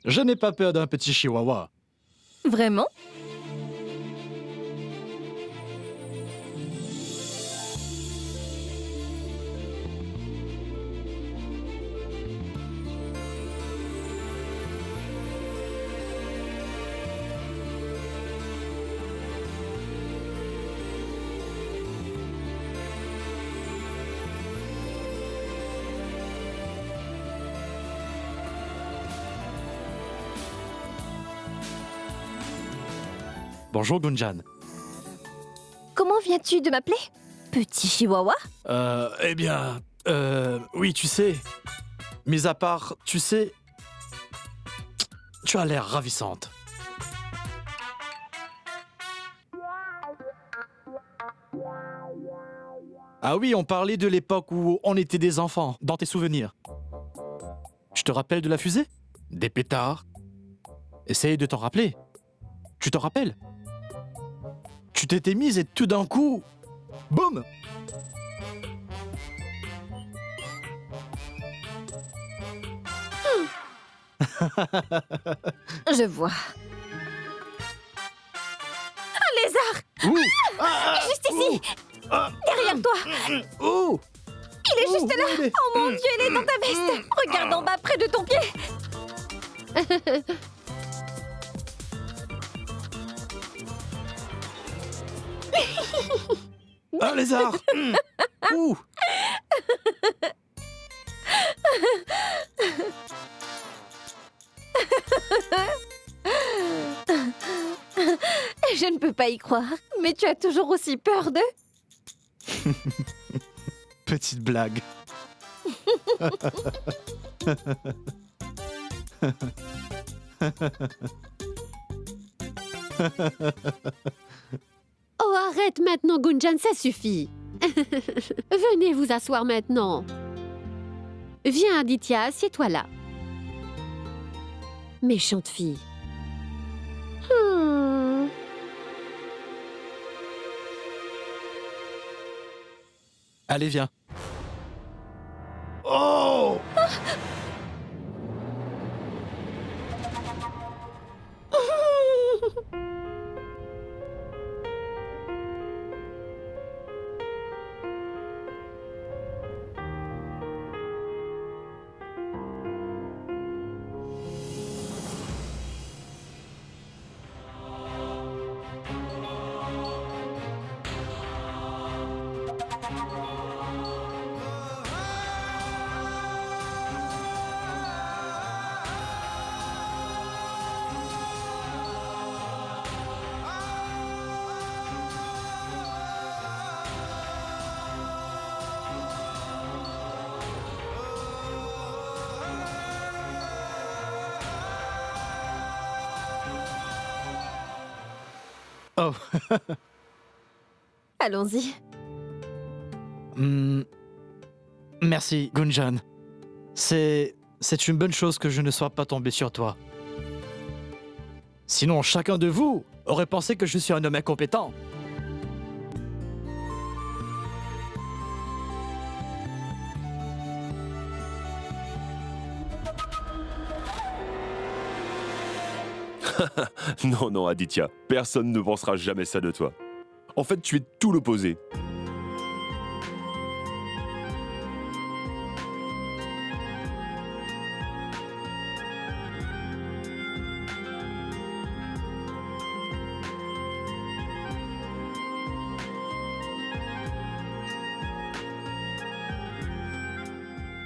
Je n'ai pas peur d'un petit chihuahua. Vraiment? Bonjour Gunjan. Comment viens-tu de m'appeler? Petit chihuahua? Oui, tu sais. Mis à part, tu sais, tu as l'air ravissante. Ah oui, on parlait de l'époque où on était des enfants, dans tes souvenirs. Je te rappelle de la fusée? Des pétards? Essaye de t'en rappeler. Tu t'en rappelles? Tu t'étais mise et tout d'un coup, boum! Je vois. Un lézard! Ouh! Juste ici! Derrière toi! Oh! Il est juste là! il est- Oh mon Dieu, il est dans ta veste! Regarde en bas, près de ton pied! Un lézard! Ouh! Je ne peux pas y croire, mais tu as toujours aussi peur de... Petite blague. Oh, arrête maintenant, Gunjan, ça suffit. Venez vous asseoir maintenant. Viens, Aditya, assieds-toi là. Méchante fille. Hmm. Allez, viens. Oh! Oh. Allons-y. Merci, Gunjan. C'est une bonne chose que je ne sois pas tombé sur toi. Sinon, chacun de vous aurait pensé que je suis un homme incompétent. Non, non, Aditya, personne ne pensera jamais ça de toi. En fait, tu es tout l'opposé.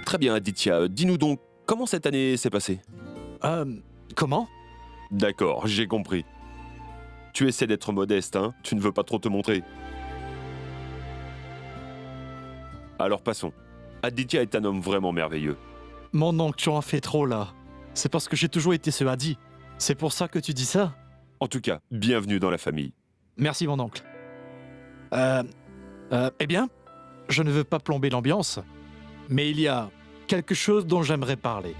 Très bien, Aditya, dis-nous donc, comment cette année s'est passée? Comment? D'accord, j'ai compris. Tu essaies d'être modeste, hein? Tu ne veux pas trop te montrer. Alors passons. Aditya est un homme vraiment merveilleux. Mon oncle, tu en fais trop là. C'est parce que j'ai toujours été ce hadi. C'est pour ça que tu dis ça? En tout cas, bienvenue dans la famille. Merci, mon oncle. Eh bien, je ne veux pas plomber l'ambiance, mais il y a quelque chose dont j'aimerais parler.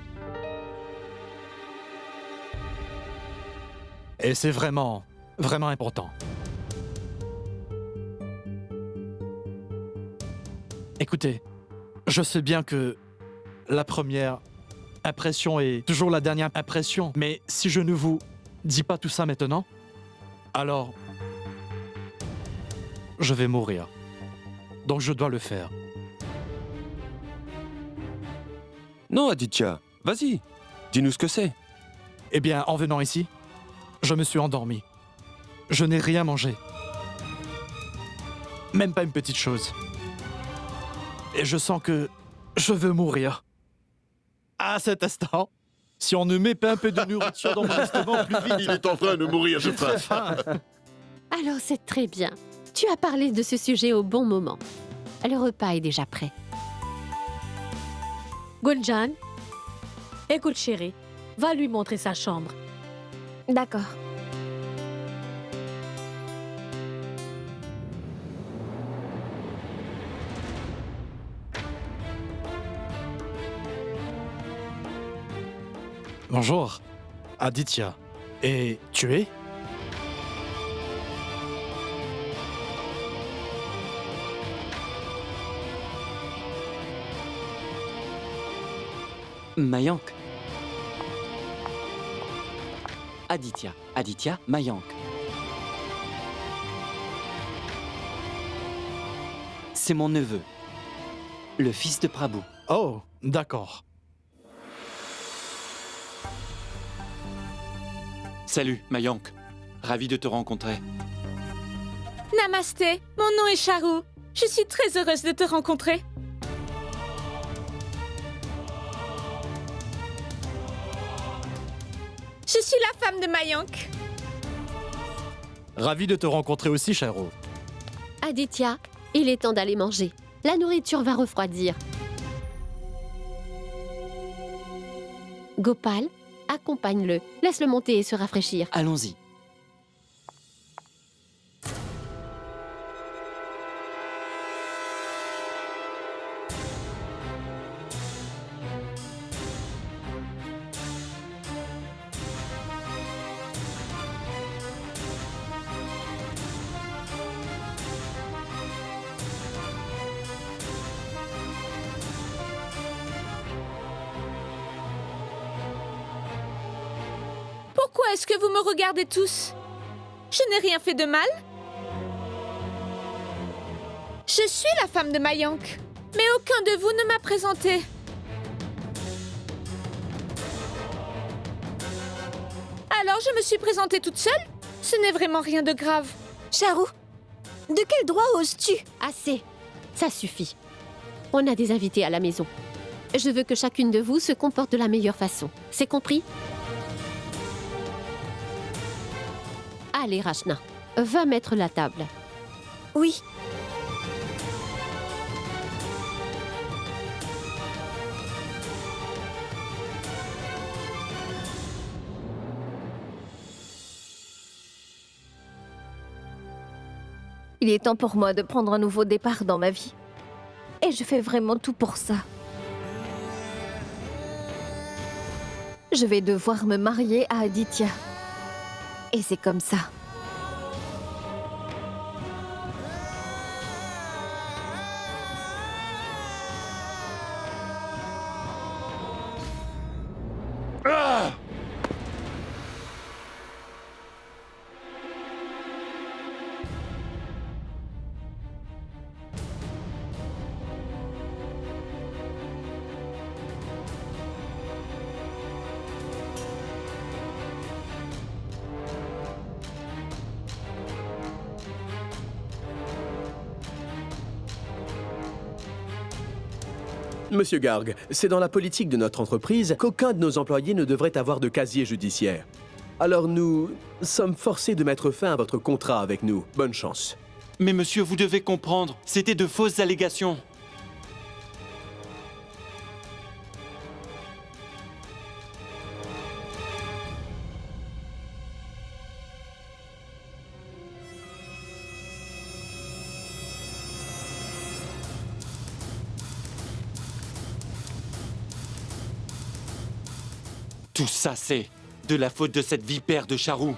Et c'est vraiment, vraiment important. Écoutez, je sais bien que la première impression est toujours la dernière impression. Mais si je ne vous dis pas tout ça maintenant, alors je vais mourir. Donc je dois le faire. Non, Aditya, vas-y, dis-nous ce que c'est. Eh bien, en venant ici, je me suis endormi. Je n'ai rien mangé. Même pas une petite chose. Et je sens que je veux mourir. À cet instant, si on ne met pas un peu de nourriture dans mon estomac plus vite... Il est en train de mourir de J'ai très faim. faim. Alors c'est très bien. Tu as parlé de ce sujet au bon moment. Le repas est déjà prêt. Gunjan, écoute chérie, va lui montrer sa chambre. D'accord. Bonjour, Aditya. Et tu es? Mayank. Aditya, Mayank. C'est mon neveu, le fils de Prabhu. Oh, d'accord. Salut, Mayank. Ravi de te rencontrer. Namasté, mon nom est Charu. Je suis très heureuse de te rencontrer. Je suis la femme de Mayank. Ravi de te rencontrer aussi, Charu. Aditya, il est temps d'aller manger. La nourriture va refroidir. Gopal, accompagne-le. Laisse-le monter et se rafraîchir. Allons-y. Pourquoi est-ce que vous me regardez tous? Je n'ai rien fait de mal. Je suis la femme de Mayank, mais aucun de vous ne m'a présenté. Alors je me suis présentée toute seule. Ce n'est vraiment rien de grave. Charu, de quel droit oses-tu? Assez. Ça suffit. On a des invités à la maison. Je veux que chacune de vous se comporte de la meilleure façon. C'est compris? Allez, Rachna, va mettre la table. Oui. Il est temps pour moi de prendre un nouveau départ dans ma vie. Et je fais vraiment tout pour ça. Je vais devoir me marier à Aditya. Et c'est comme ça. Monsieur Garg, c'est dans la politique de notre entreprise qu'aucun de nos employés ne devrait avoir de casier judiciaire. Alors nous sommes forcés de mettre fin à votre contrat avec nous. Bonne chance. Mais monsieur, vous devez comprendre, c'était de fausses allégations. Tout ça, c'est de la faute de cette vipère de Charu.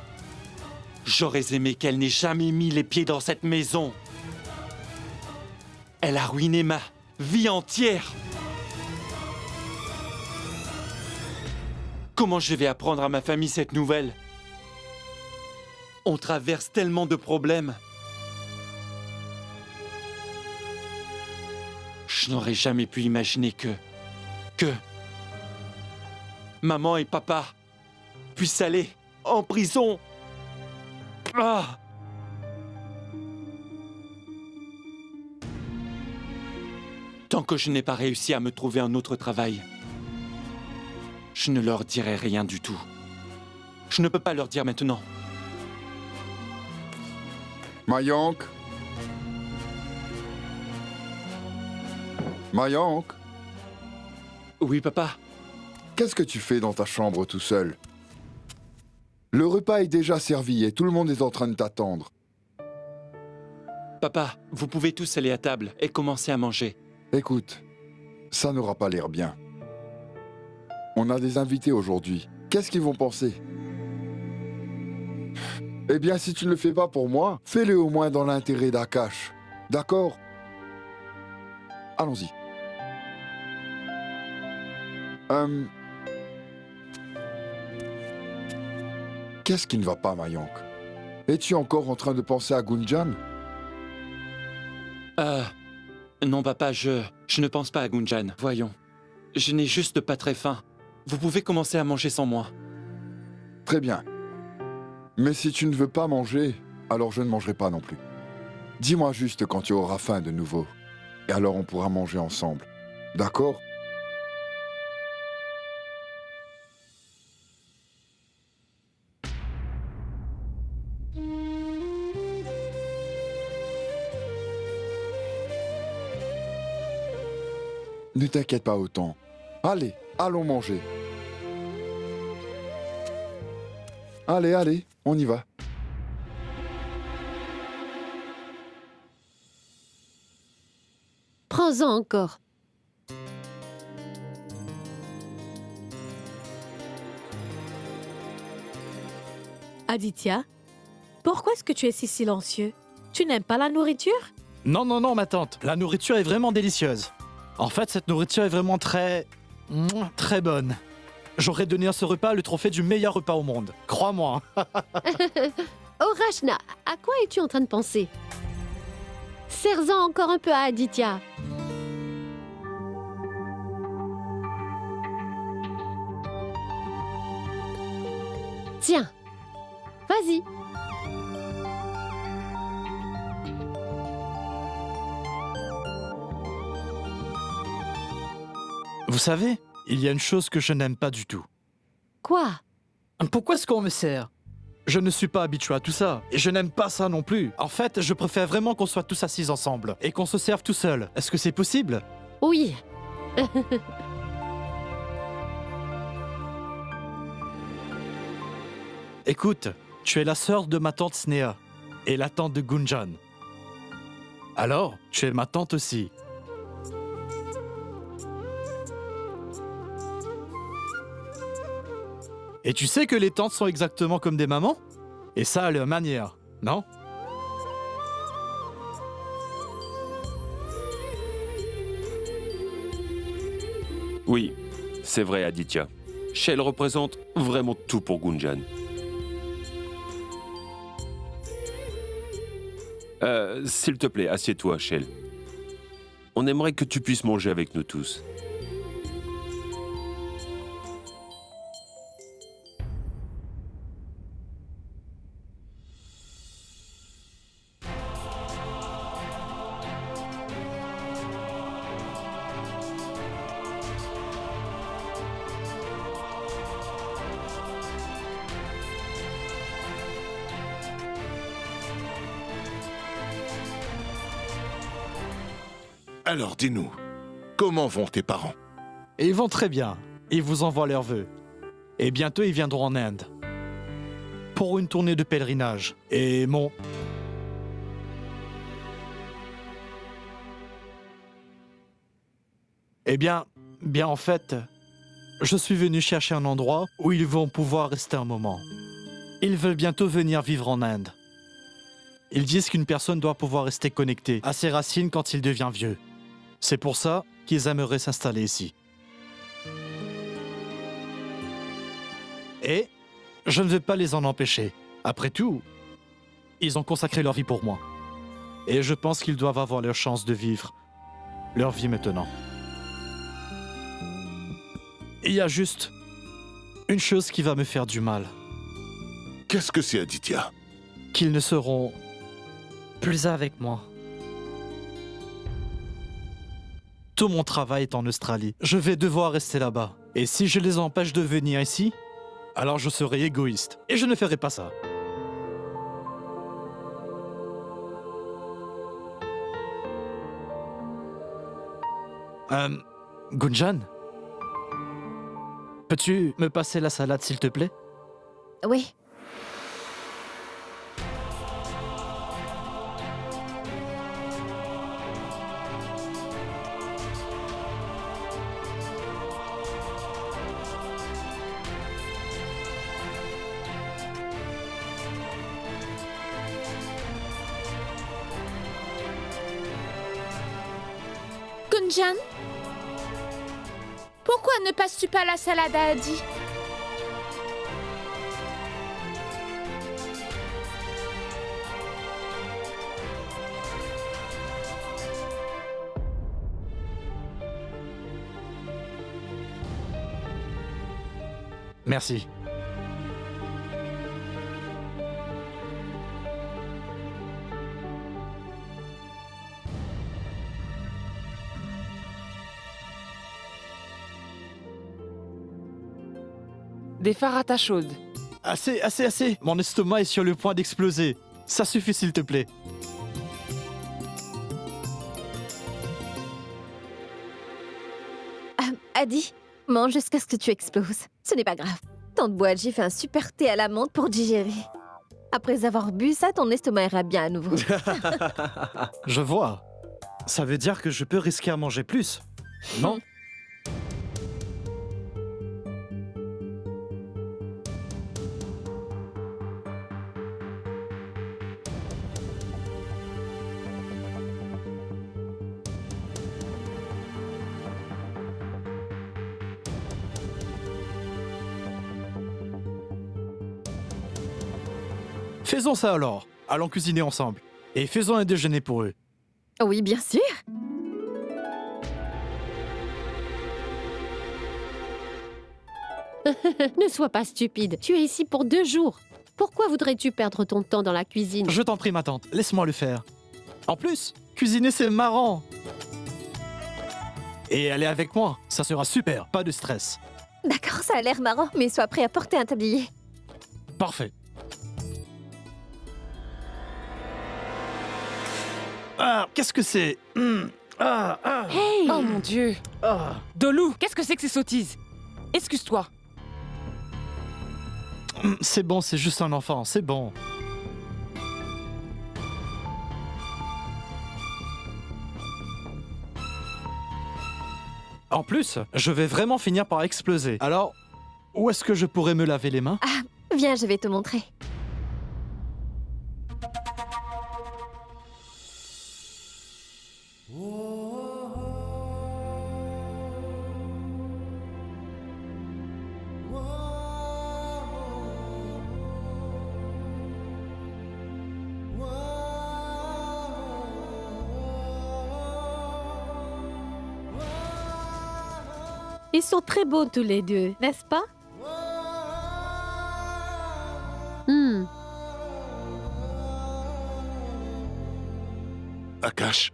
J'aurais aimé qu'elle n'ait jamais mis les pieds dans cette maison. Elle a ruiné ma vie entière. Comment je vais apprendre à ma famille cette nouvelle? On traverse tellement de problèmes. Je n'aurais jamais pu imaginer que maman et papa puissent aller en prison. Ah! Tant que je n'ai pas réussi à me trouver un autre travail, je ne leur dirai rien du tout. Je ne peux pas leur dire maintenant. Mayank? Mayank? Oui, papa. Qu'est-ce que tu fais dans ta chambre tout seul? Le repas est déjà servi et tout le monde est en train de t'attendre. Papa, vous pouvez tous aller à table et commencer à manger. Écoute, ça n'aura pas l'air bien. On a des invités aujourd'hui. Qu'est-ce qu'ils vont penser? Eh bien, si tu ne le fais pas pour moi, fais-le au moins dans l'intérêt d'Akash. D'accord? Allons-y. Qu'est-ce qui ne va pas, Mayank? Es-tu encore en train de penser à Gunjan? Non, papa, je ne pense pas à Gunjan. Voyons. Je n'ai juste pas très faim. Vous pouvez commencer à manger sans moi. Très bien. Mais si tu ne veux pas manger, alors je ne mangerai pas non plus. Dis-moi juste quand tu auras faim de nouveau. Et alors on pourra manger ensemble. D'accord? Ne t'inquiète pas autant. Allez, allons manger. Allez, allez, on y va. Prends-en encore. Aditya, pourquoi est-ce que tu es si silencieux? Tu n'aimes pas la nourriture? Non, non, non, ma tante. La nourriture est vraiment délicieuse. En fait, cette nourriture est vraiment très très bonne. J'aurais donné à ce repas le trophée du meilleur repas au monde. Crois-moi. Oh, Rachna, à quoi es-tu en train de penser? Serre-en encore un peu à Aditya. Tiens, vas-y. Vous savez, il y a une chose que je n'aime pas du tout. Quoi? Pourquoi est-ce qu'on me sert? Je ne suis pas habitué à tout ça, et je n'aime pas ça non plus. En fait, je préfère vraiment qu'on soit tous assis ensemble, et qu'on se serve tout seul. Est-ce que c'est possible? Oui. Écoute, tu es la sœur de ma tante Sneha, et la tante de Gunjan. Alors, tu es ma tante aussi. Et tu sais que les tantes sont exactement comme des mamans? Et ça a leur manière, non? Oui, c'est vrai, Aditya. Shell représente vraiment tout pour Gunjan. S'il te plaît, assieds-toi, Shell. On aimerait que tu puisses manger avec nous tous. Alors dis-nous, comment vont tes parents? Et ils vont très bien. Ils vous envoient leurs vœux. Et bientôt, ils viendront en Inde. Pour une tournée de pèlerinage. Et mon... Eh bien en fait, je suis venu chercher un endroit où ils vont pouvoir rester un moment. Ils veulent bientôt venir vivre en Inde. Ils disent qu'une personne doit pouvoir rester connectée à ses racines quand il devient vieux. C'est pour ça qu'ils aimeraient s'installer ici. Et je ne vais pas les en empêcher. Après tout, ils ont consacré leur vie pour moi. Et je pense qu'ils doivent avoir leur chance de vivre leur vie maintenant. Il y a juste une chose qui va me faire du mal. Qu'est-ce que c'est, Aditya? Qu'ils ne seront plus avec moi. Tout mon travail est en Australie. Je vais devoir rester là-bas. Et si je les empêche de venir ici, alors je serai égoïste. Et je ne ferai pas ça. Gunjan? Peux-tu me passer la salade, s'il te plaît? Oui. Gunjan? Pourquoi ne passes-tu pas la salade à Adi? Merci. Des farata chaudes. Assez, assez, assez. Mon estomac est sur le point d'exploser. Ça suffit, s'il te plaît. Adi, mange jusqu'à ce que tu exploses. Ce n'est pas grave. Tante Boadji fait un super thé à la menthe pour digérer. Après avoir bu ça, ton estomac ira bien à nouveau. Je vois. Ça veut dire que je peux risquer à manger plus, non? Faisons ça alors. Allons cuisiner ensemble. Et faisons un déjeuner pour eux. Oui, bien sûr. Ne sois pas stupide. Tu es ici pour 2 jours. Pourquoi voudrais-tu perdre ton temps dans la cuisine? Je t'en prie, ma tante. Laisse-moi le faire. En plus, cuisiner, c'est marrant. Et aller avec moi, ça sera super. Pas de stress. D'accord, ça a l'air marrant, mais sois prêt à porter un tablier. Parfait. Ah, qu'est-ce que c'est? Hey! Oh mon Dieu! Dolou, qu'est-ce que c'est que ces sottises? Excuse-toi. C'est bon, c'est juste un enfant, c'est bon. En plus, je vais vraiment finir par exploser. Alors, où est-ce que je pourrais me laver les mains? Viens, je vais te montrer. Ils sont très beaux tous les deux, n'est-ce pas? Akash,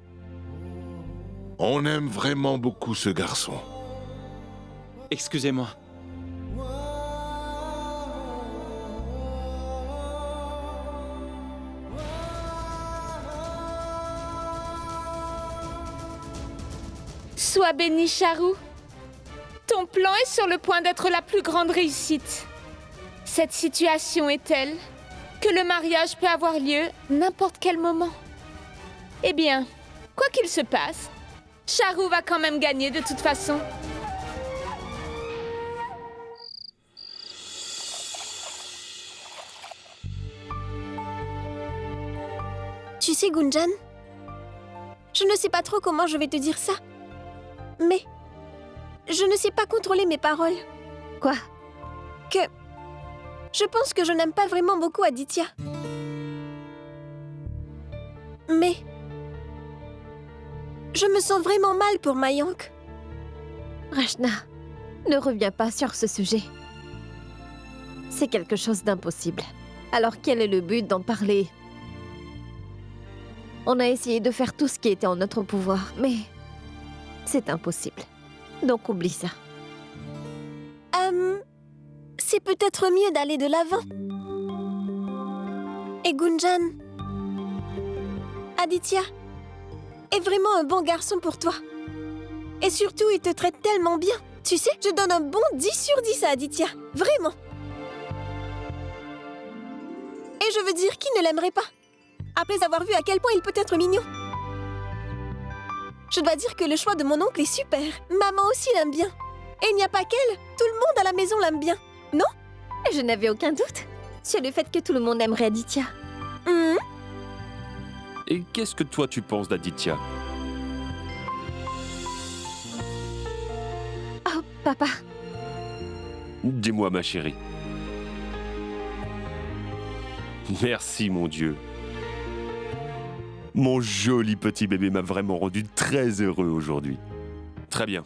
on aime vraiment beaucoup ce garçon. Excusez-moi. Sois béni, Charou. Ton plan est sur le point d'être la plus grande réussite. Cette situation est telle que le mariage peut avoir lieu n'importe quel moment. Eh bien, quoi qu'il se passe, Charou va quand même gagner de toute façon. Tu sais, Gunjan, je ne sais pas trop comment je vais te dire ça, mais je ne sais pas contrôler mes paroles. Quoi? Que Je pense que je n'aime pas vraiment beaucoup Aditya. Mais... je me sens vraiment mal pour Mayank. Rachna, ne reviens pas sur ce sujet. C'est quelque chose d'impossible. Alors quel est le but d'en parler? On a essayé de faire tout ce qui était en notre pouvoir, mais c'est impossible. Donc oublie ça. C'est peut-être mieux d'aller de l'avant. Et Gunjan, Aditya est vraiment un bon garçon pour toi. Et surtout, il te traite tellement bien. Tu sais, je donne un bon 10 sur 10 à Aditya. Vraiment. Et je veux dire, qui ne l'aimerait pas? Après avoir vu à quel point il peut être mignon. Je dois dire que le choix de mon oncle est super. Maman aussi l'aime bien. Et il n'y a pas qu'elle. Tout le monde à la maison l'aime bien. Non? Je n'avais aucun doute sur le fait que tout le monde aimerait Aditya. Et qu'est-ce que toi tu penses d'Aditya? Oh, papa. Dis-moi, ma chérie. Merci, mon Dieu. Mon joli petit bébé m'a vraiment rendu très heureux aujourd'hui. Très bien.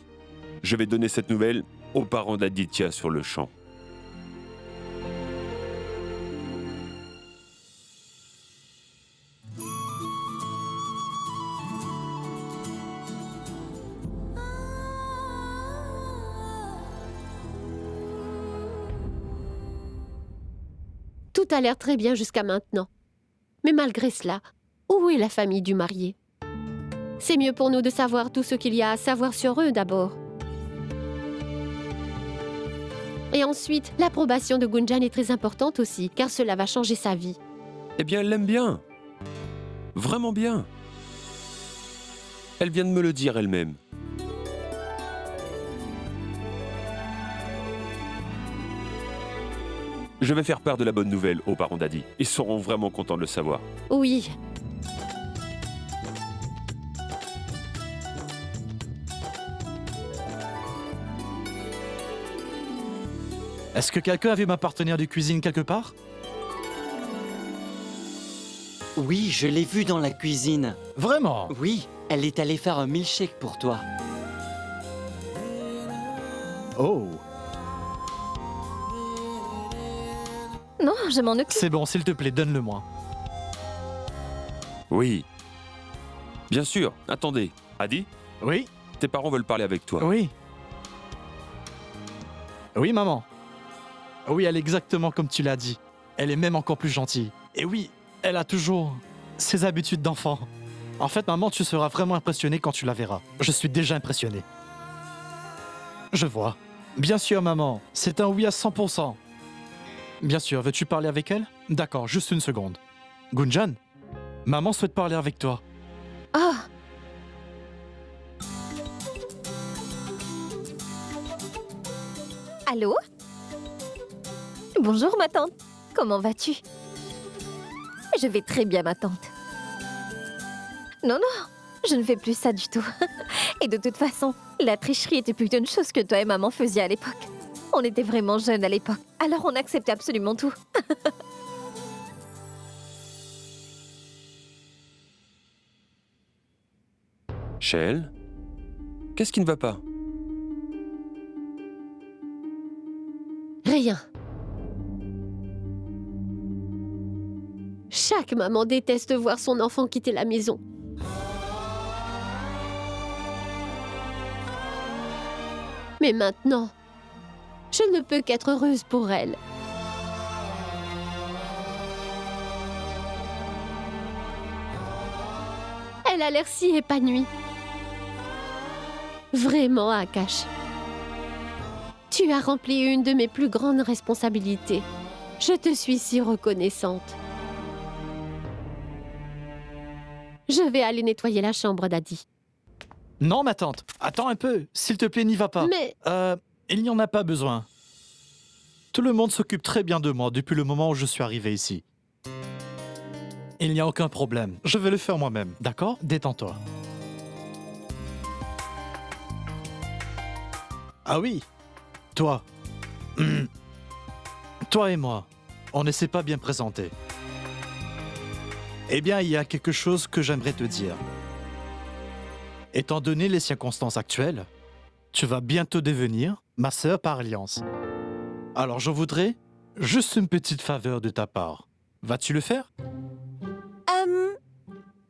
Je vais donner cette nouvelle aux parents d'Aditya sur le champ. Tout a l'air très bien jusqu'à maintenant. Mais malgré cela, où est la famille du marié? C'est mieux pour nous de savoir tout ce qu'il y a à savoir sur eux d'abord. Et ensuite, l'approbation de Gunjan est très importante aussi, car cela va changer sa vie. Eh bien, elle l'aime bien. Vraiment bien. Elle vient de me le dire elle-même. Je vais faire part de la bonne nouvelle aux parents d'Adi. Ils seront vraiment contents de le savoir. Oui. Est-ce que quelqu'un avait ma partenaire de cuisine quelque part? Oui, je l'ai vue dans la cuisine. Vraiment? Oui, elle est allée faire un milkshake pour toi. Oh. Non, je m'en occupe. C'est bon, s'il te plaît, donne-le-moi. Oui. Bien sûr. Attendez. Adi? Oui? Tes parents veulent parler avec toi. Oui. Oui, maman. Oui, elle est exactement comme tu l'as dit. Elle est même encore plus gentille. Et oui, elle a toujours ses habitudes d'enfant. En fait, maman, tu seras vraiment impressionnée quand tu la verras. Je suis déjà impressionné. Je vois. Bien sûr, maman. C'est un oui à 100%. Bien sûr, veux-tu parler avec elle? D'accord, juste une seconde. Gunjan, maman souhaite parler avec toi. Oh. Allô? Bonjour, ma tante. Comment vas-tu? Je vais très bien, ma tante. Non, non, je ne fais plus ça du tout. Et de toute façon, la tricherie était plutôt une chose que toi et maman faisiez à l'époque. On était vraiment jeunes à l'époque, alors on acceptait absolument tout. Shell? Qu'est-ce qui ne va pas? Rien. Chaque maman déteste voir son enfant quitter la maison. Mais maintenant, je ne peux qu'être heureuse pour elle. Elle a l'air si épanouie. Vraiment, Akash. Tu as rempli une de mes plus grandes responsabilités. Je te suis si reconnaissante. Je vais aller nettoyer la chambre d'Adi. Non, ma tante. Attends un peu. S'il te plaît, n'y va pas. Mais... il n'y en a pas besoin. Tout le monde s'occupe très bien de moi depuis le moment où je suis arrivé ici. Il n'y a aucun problème. Je vais le faire moi-même. D'accord? Détends-toi. Ah oui. Toi. Toi et moi. On ne s'est pas bien présenté. Eh bien, il y a quelque chose que j'aimerais te dire. Étant donné les circonstances actuelles, tu vas bientôt devenir ma sœur par alliance. Alors je voudrais juste une petite faveur de ta part. Vas-tu le faire?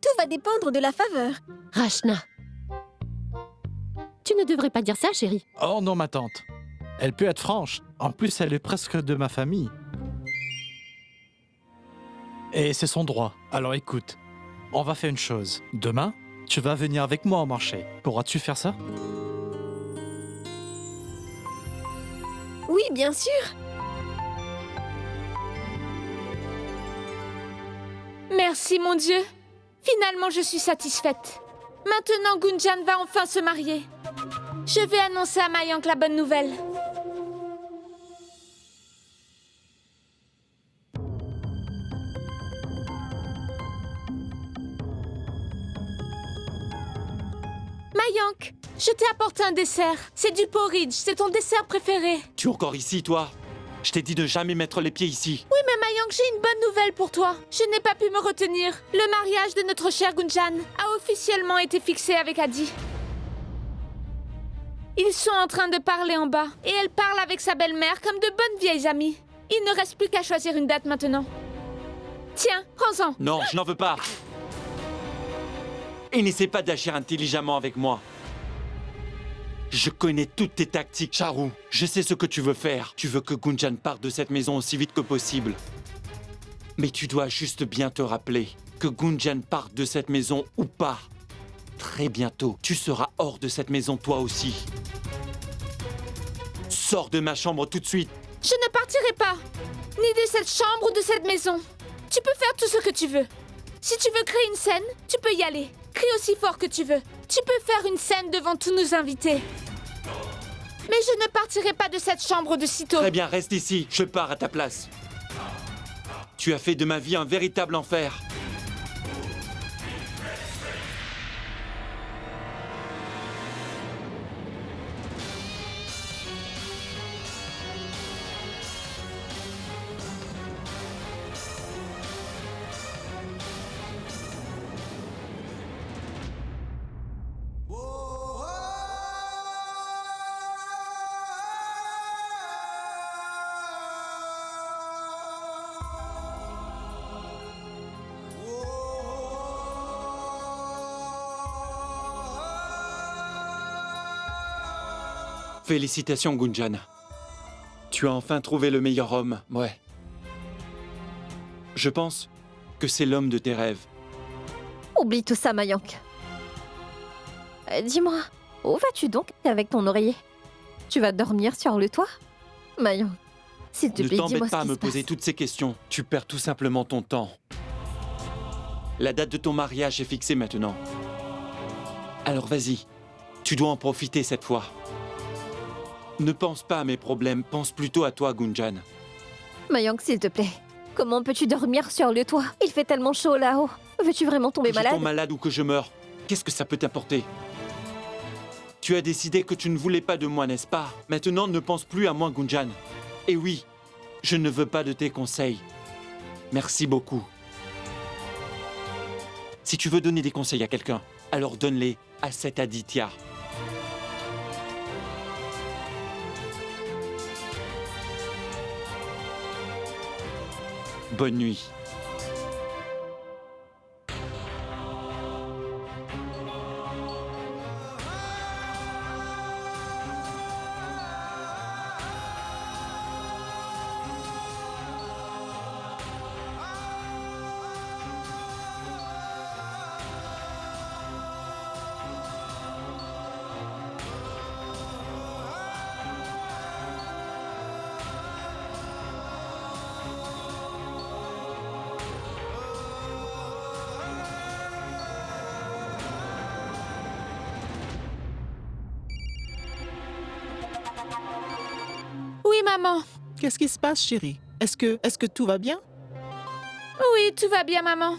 Tout va dépendre de la faveur. Rachna. Tu ne devrais pas dire ça, chérie. Oh non, ma tante. Elle peut être franche. En plus, elle est presque de ma famille. Et c'est son droit. Alors écoute, on va faire une chose. Demain, tu vas venir avec moi au marché. Pourras-tu faire ça? Oui, bien sûr. Merci, mon Dieu. Finalement, je suis satisfaite. Maintenant, Gunjan va enfin se marier. Je vais annoncer à Mayank la bonne nouvelle. Mayank, je t'ai apporté un dessert. C'est du porridge, c'est ton dessert préféré. Tu es encore ici, toi? Je t'ai dit de jamais mettre les pieds ici. Oui, mais Mayank, j'ai une bonne nouvelle pour toi. Je n'ai pas pu me retenir. Le mariage de notre cher Gunjan a officiellement été fixé avec Adi. Ils sont en train de parler en bas, et elle parle avec sa belle-mère comme de bonnes vieilles amies. Il ne reste plus qu'à choisir une date maintenant. Tiens, prends-en. Non, je n'en veux pas. Et n'essaie pas d'agir intelligemment avec moi. Je connais toutes tes tactiques, Charu. Je sais ce que tu veux faire. Tu veux que Gunjan parte de cette maison aussi vite que possible. Mais tu dois juste bien te rappeler que Gunjan parte de cette maison ou pas. Très bientôt, tu seras hors de cette maison toi aussi. Sors de ma chambre tout de suite. Je ne partirai pas. Ni de cette chambre ou de cette maison. Tu peux faire tout ce que tu veux. Si tu veux créer une scène, tu peux y aller. Crie aussi fort que tu veux. Tu peux faire une scène devant tous nos invités. Mais je ne partirai pas de cette chambre de sitôt. Très bien, reste ici. Je pars à ta place. Tu as fait de ma vie un véritable enfer. Félicitations, Gunjan. Tu as enfin trouvé le meilleur homme, ouais. Je pense que c'est l'homme de tes rêves. Oublie tout ça, Mayank. Dis-moi, où vas-tu donc avec ton oreiller? Tu vas dormir sur le toit? Mayank, s'il te plaît, Ne dis-moi t'embête ce pas à qui me se passe. poser toutes ces questions. Tu perds tout simplement ton temps. La date de ton mariage est fixée maintenant. Alors vas-y, tu dois en profiter cette fois. Ne pense pas à mes problèmes, pense plutôt à toi, Gunjan. Mayank, s'il te plaît, comment peux-tu dormir sur le toit? Il fait tellement chaud là-haut. Veux-tu vraiment tomber Que je malade? tombe malade ou que je meure, qu'est-ce que ça peut t'importer? Tu as décidé que tu ne voulais pas de moi, n'est-ce pas? Maintenant, ne pense plus à moi, Gunjan. Et oui, je ne veux pas de tes conseils. Merci beaucoup. Si tu veux donner des conseils à quelqu'un, alors donne-les à cet Aditya. Bonne nuit. Oui, maman. Qu'est-ce qui se passe, chérie? Est-ce que tout va bien? Oui, tout va bien, maman.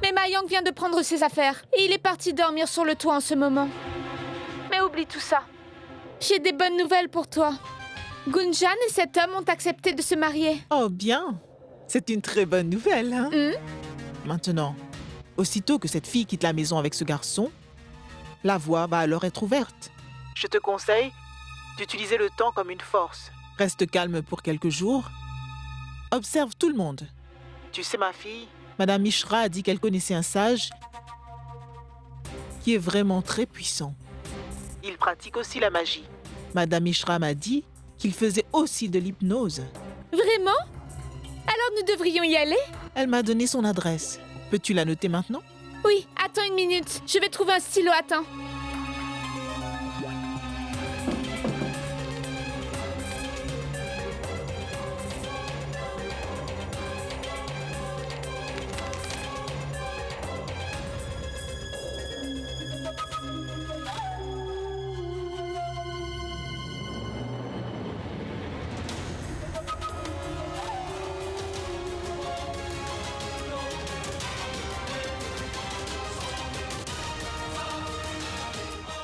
Mais Mayank vient de prendre ses affaires et il est parti dormir sur le toit en ce moment. Mais oublie tout ça. J'ai des bonnes nouvelles pour toi. Gunjan et cet homme ont accepté de se marier. Oh, bien. C'est une très bonne nouvelle, hein? Maintenant, aussitôt que cette fille quitte la maison avec ce garçon, la voie va alors être ouverte. Je te conseille d'utiliser le temps comme une force. Reste calme pour quelques jours. Observe tout le monde. Tu sais, ma fille, Madame Mishra a dit qu'elle connaissait un sage qui est vraiment très puissant. Il pratique aussi la magie. Madame Mishra m'a dit qu'il faisait aussi de l'hypnose. Vraiment? Alors nous devrions y aller? Elle m'a donné son adresse. Peux-tu la noter maintenant? Oui, attends une minute. Je vais trouver un stylo à temps.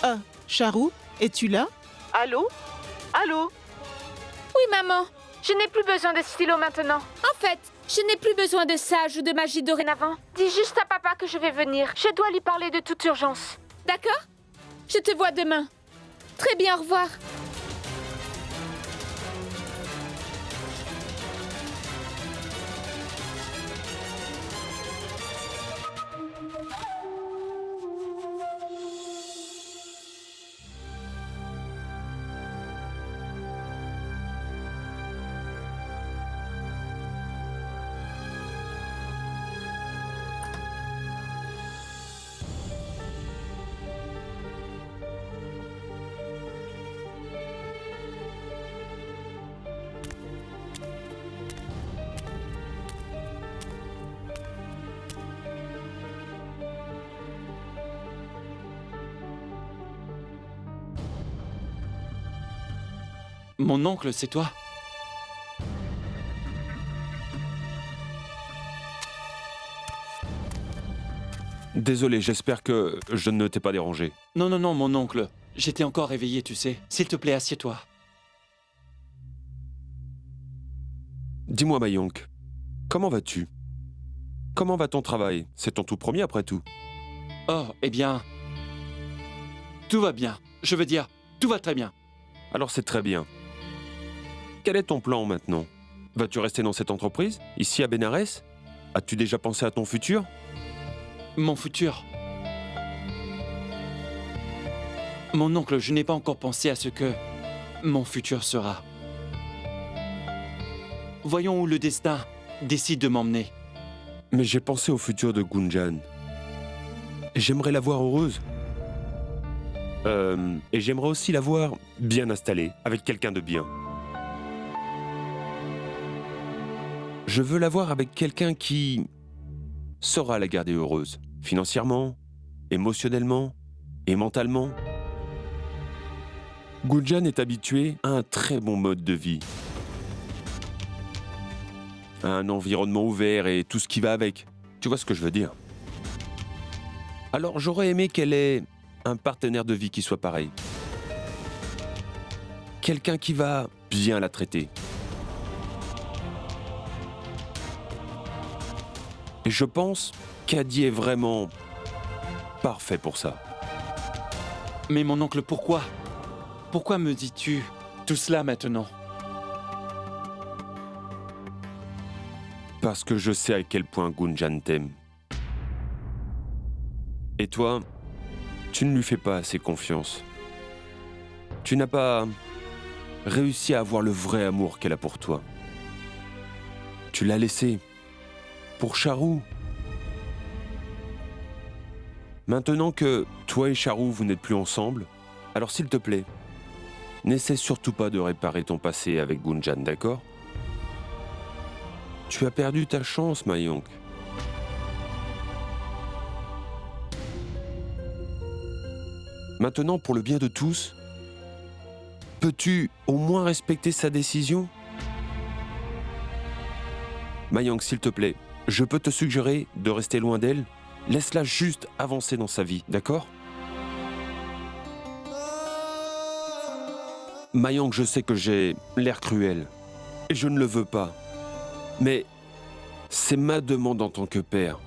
Ah, Charou, es-tu là? Allô? Allô? Oui, maman. Je n'ai plus besoin de stylo maintenant. En fait, je n'ai plus besoin de sage ou de magie dorénavant. Dis juste à papa que je vais venir. Je dois lui parler de toute urgence. D'accord? Je te vois demain. Très bien, au revoir. Mon oncle, c'est toi? Désolé, j'espère que je ne t'ai pas dérangé. Non, non, non, mon oncle. J'étais encore réveillé, tu sais. S'il te plaît, assieds-toi. Dis-moi, Mayonk, comment vas-tu? Comment va ton travail? C'est ton tout premier après tout. Oh, eh bien... Tout va bien. Je veux dire, tout va très bien. Alors c'est très bien. Quel est ton plan maintenant? Vas-tu rester dans cette entreprise, ici à Bénarès? As-tu déjà pensé à ton futur? Mon futur? Mon oncle, je n'ai pas encore pensé à ce que mon futur sera. Voyons où le destin décide de m'emmener. Mais j'ai pensé au futur de Gunjan. J'aimerais la voir heureuse. Et j'aimerais aussi la voir bien installée, avec quelqu'un de bien. Je veux la voir avec quelqu'un qui saura la garder heureuse, financièrement, émotionnellement et mentalement. Gunjan est habituée à un très bon mode de vie, à un environnement ouvert et tout ce qui va avec. Tu vois ce que je veux dire? Alors j'aurais aimé qu'elle ait un partenaire de vie qui soit pareil. Quelqu'un qui va bien la traiter. Et je pense qu'Adi est vraiment parfait pour ça. Mais mon oncle, pourquoi? Pourquoi me dis-tu tout cela maintenant? Parce que je sais à quel point Gunjan t'aime. Et toi, tu ne lui fais pas assez confiance. Tu n'as pas réussi à avoir le vrai amour qu'elle a pour toi. Tu l'as laissé pour Charou. Maintenant que toi et Charou, vous n'êtes plus ensemble, alors s'il te plaît, n'essaie surtout pas de réparer ton passé avec Gunjan, d'accord? Tu as perdu ta chance, Mayonk. Maintenant, pour le bien de tous, peux-tu au moins respecter sa décision? Mayonk, s'il te plaît, je peux te suggérer de rester loin d'elle. Laisse-la juste avancer dans sa vie, d'accord? Mayonk, je sais que j'ai l'air cruel, et je ne le veux pas. Mais C'est ma demande en tant que père.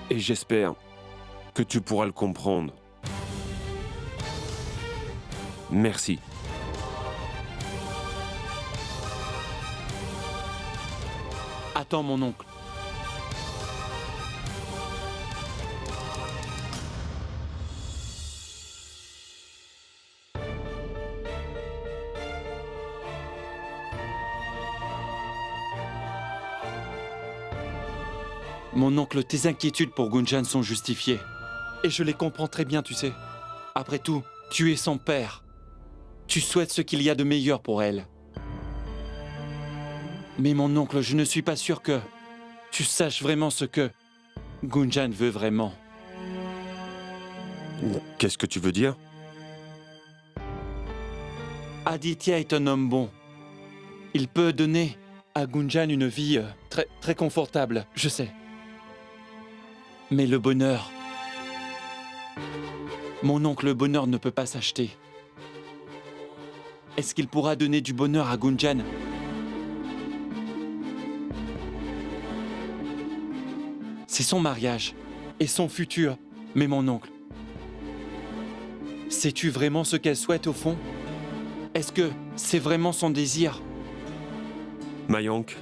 Et j'espère que tu pourras le comprendre. Merci. Attends, mon oncle. Mon oncle, tes inquiétudes pour Gunjan sont justifiées. Et je les comprends très bien, tu sais. Après tout, tu es son père. Tu souhaites ce qu'il y a de meilleur pour elle. Mais mon oncle, je ne suis pas sûr que tu saches vraiment ce que Gunjan veut vraiment. Qu'est-ce que tu veux dire? Aditya est un homme bon. Il peut donner à Gunjan une vie très confortable, je sais. Mais le bonheur... Mon oncle, le bonheur ne peut pas s'acheter. Est-ce qu'il pourra donner du bonheur à Gunjan? C'est son mariage et son futur. Mais mon oncle, sais-tu vraiment ce qu'elle souhaite au fond? Est-ce que c'est vraiment son désir? Mayank,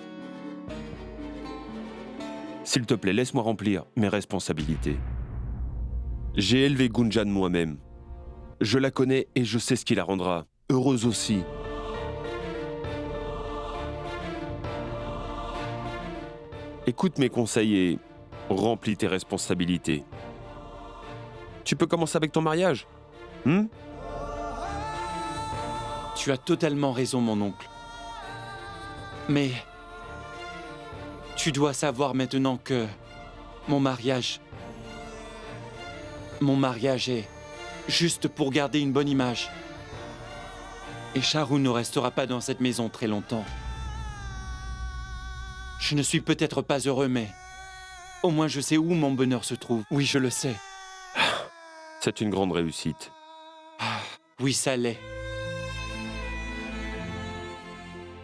s'il te plaît, laisse-moi remplir mes responsabilités. J'ai élevé Gunjan moi-même. Je la connais et je sais ce qui la rendra heureuse aussi. Écoute mes conseils et remplis tes responsabilités. Tu peux commencer avec ton mariage, Tu as totalement raison, mon oncle. Mais tu dois savoir maintenant que mon mariage est juste pour garder une bonne image. Et Charu ne restera pas dans cette maison très longtemps. Je ne suis peut-être pas heureux, mais au moins je sais où mon bonheur se trouve. Oui, je le sais. C'est une grande réussite. Oui, ça l'est.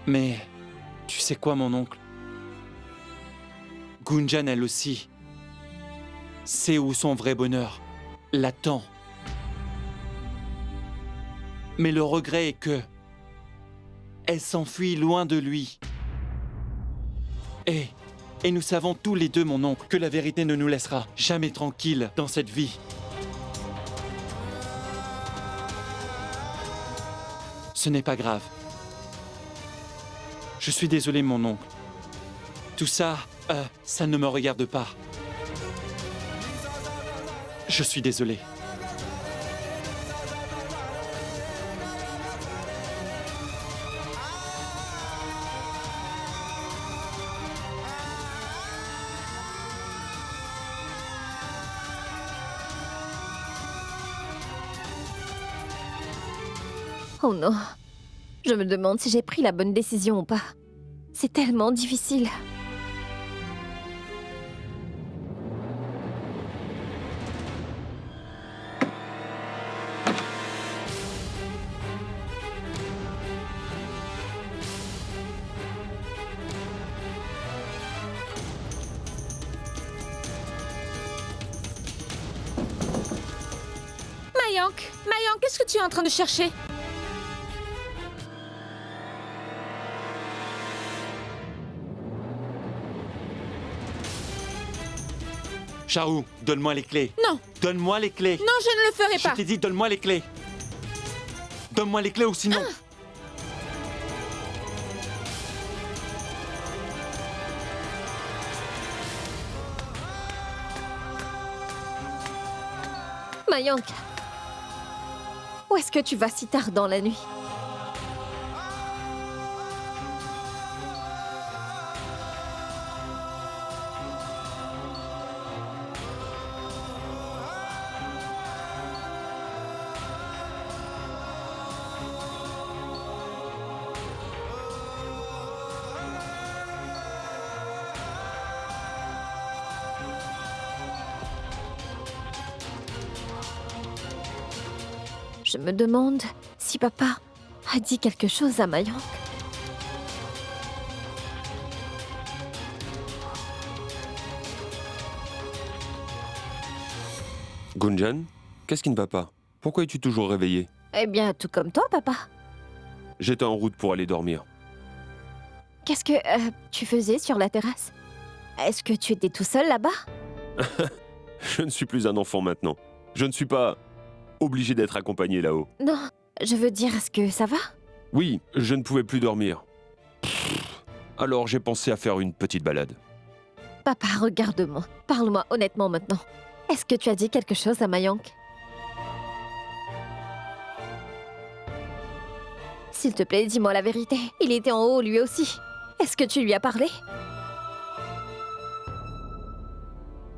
Mais tu sais quoi, mon oncle? Gunjan, elle aussi, sait où son vrai bonheur l'attend. Mais le regret est que elle s'enfuit loin de lui. Et nous savons tous les deux, mon oncle, que la vérité ne nous laissera jamais tranquilles dans cette vie. Ce n'est pas grave. Je suis désolé, mon oncle. Tout ça, ça ne me regarde pas. Je suis désolé. Oh non. Je me demande si j'ai pris la bonne décision ou pas. C'est tellement difficile. Mayank, qu'est-ce que tu es en train de chercher? Charu, donne-moi les clés. Non. Donne-moi les clés. Non, je ne le ferai pas. Je t'ai dit, donne-moi les clés. Donne-moi les clés ou sinon... Mayank, où est-ce que tu vas si tard dans la nuit? Je me demande si papa a dit quelque chose à Mayank. Gunjan, qu'est-ce qui ne va pas? Pourquoi es-tu toujours réveillé? Eh bien, tout comme toi, papa. J'étais en route pour aller dormir. Qu'est-ce que tu faisais sur la terrasse? Est-ce que tu étais tout seul là-bas? Je ne suis plus un enfant maintenant. Je ne suis pas obligé d'être accompagné là-haut. Non, je veux dire, est-ce que ça va? Oui, je ne pouvais plus dormir. Alors j'ai pensé à faire une petite balade. Papa, regarde-moi. Parle-moi honnêtement maintenant. Est-ce que tu as dit quelque chose à Mayank? S'il te plaît, dis-moi la vérité. Il était en haut lui aussi. Est-ce que tu lui as parlé?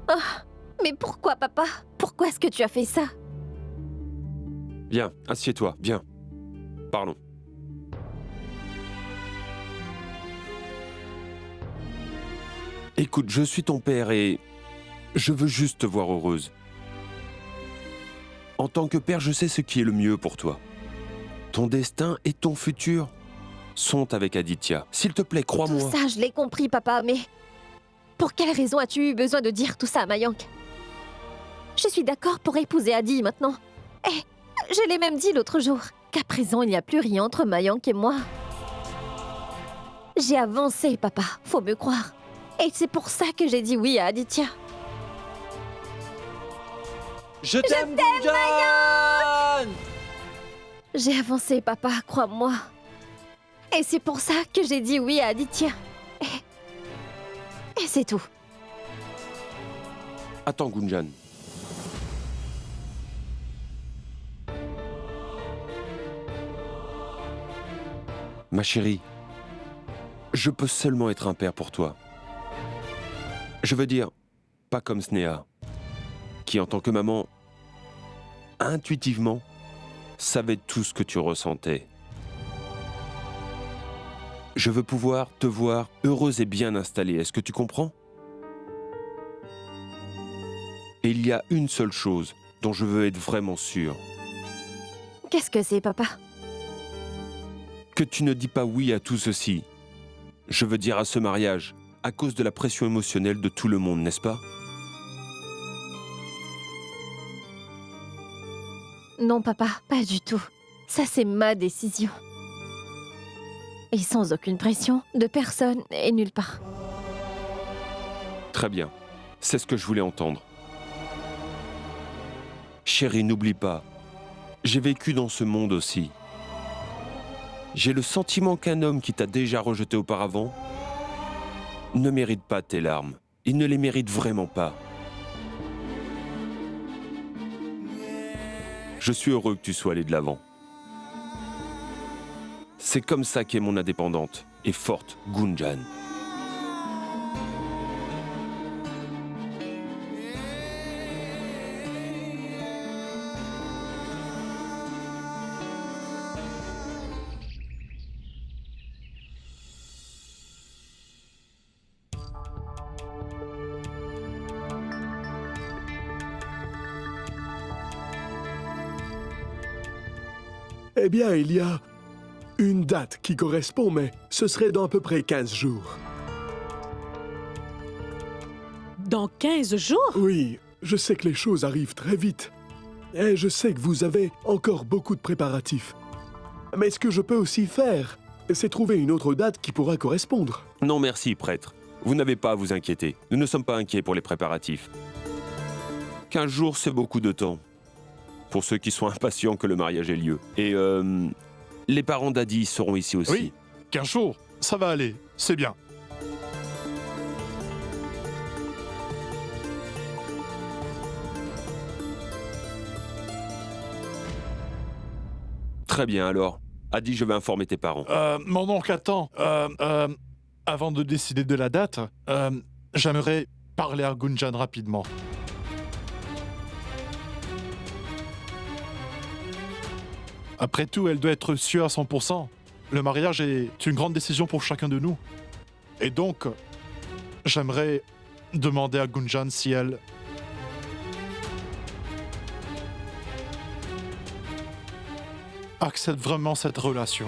Oh, mais pourquoi, papa? Pourquoi est-ce que tu as fait ça? Viens, assieds-toi, viens. Parlons. Écoute, je suis ton père et je veux juste te voir heureuse. En tant que père, je sais ce qui est le mieux pour toi. Ton destin et ton futur sont avec Aditya. S'il te plaît, crois-moi. Tout ça, je l'ai compris, papa, mais... Pour quelle raison as-tu eu besoin de dire tout ça à Mayank? Je suis d'accord pour épouser Adi maintenant. Eh, je l'ai même dit l'autre jour, qu'à présent, il n'y a plus rien entre Mayank et moi. J'ai avancé, papa, faut me croire. Et c'est pour ça que j'ai dit oui à Aditya. Je t'aime, Mayank! J'ai avancé, papa, crois-moi. Et c'est pour ça que j'ai dit oui à Aditya. Et c'est tout. Attends, Gunjan. Ma chérie, je peux seulement être un père pour toi. Je veux dire, pas comme Sneha, qui en tant que maman, intuitivement, savait tout ce que tu ressentais. Je veux pouvoir te voir heureuse et bien installée. Est-ce que tu comprends? Et il y a une seule chose dont je veux être vraiment sûr. Qu'est-ce que c'est, papa? Que tu ne dis pas oui à tout ceci. Je veux dire à ce mariage, à cause de la pression émotionnelle de tout le monde, n'est-ce pas? Non, papa, pas du tout. Ça, c'est ma décision. Et sans aucune pression, de personne et nulle part. Très bien. C'est ce que je voulais entendre. Chérie, n'oublie pas. J'ai vécu dans ce monde aussi. J'ai le sentiment qu'un homme qui t'a déjà rejeté auparavant ne mérite pas tes larmes. Il ne les mérite vraiment pas. Je suis heureux que tu sois allé de l'avant. C'est comme ça qu'est mon indépendante et forte Gunjan. Eh bien, il y a une date qui correspond, mais ce serait dans à peu près 15 jours. Dans 15 jours? Oui, je sais que les choses arrivent très vite. Et je sais que vous avez encore beaucoup de préparatifs. Mais ce que je peux aussi faire, c'est trouver une autre date qui pourra correspondre. Non merci, prêtre. Vous n'avez pas à vous inquiéter. Nous ne sommes pas inquiets pour les préparatifs. 15 jours, c'est beaucoup de temps. Pour ceux qui sont impatients que le mariage ait lieu. Et les parents d'Adi seront ici aussi. Oui, 15 jours, ça va aller, c'est bien. Très bien alors. Adi, je vais informer tes parents. Mon oncle, attends. Avant de décider de la date, j'aimerais parler à Gunjan rapidement. Après tout, elle doit être sûre à 100%. Le mariage est une grande décision pour chacun de nous. Et donc, j'aimerais demander à Gunjan si elle... accepte vraiment cette relation.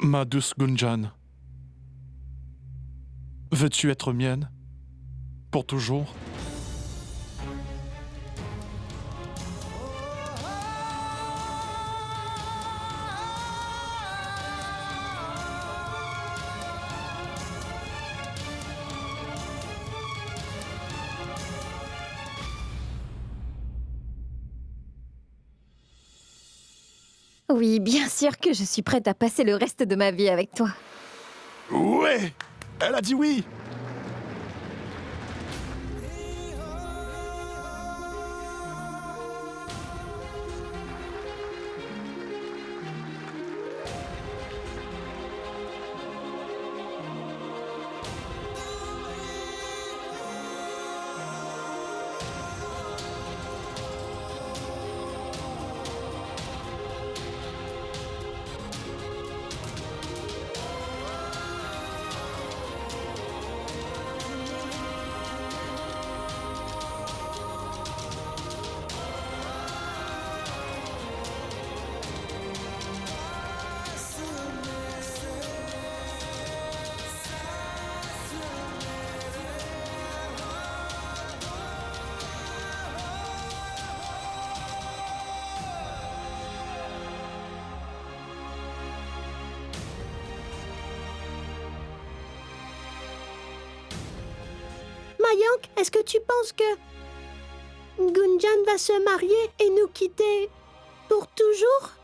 Ma douce Gunjan, veux-tu être mienne pour toujours? Oui, bien sûr que je suis prête à passer le reste de ma vie avec toi. Ouais! Elle a dit oui! Mayank, est-ce que tu penses que Gunjan va se marier et nous quitter pour toujours?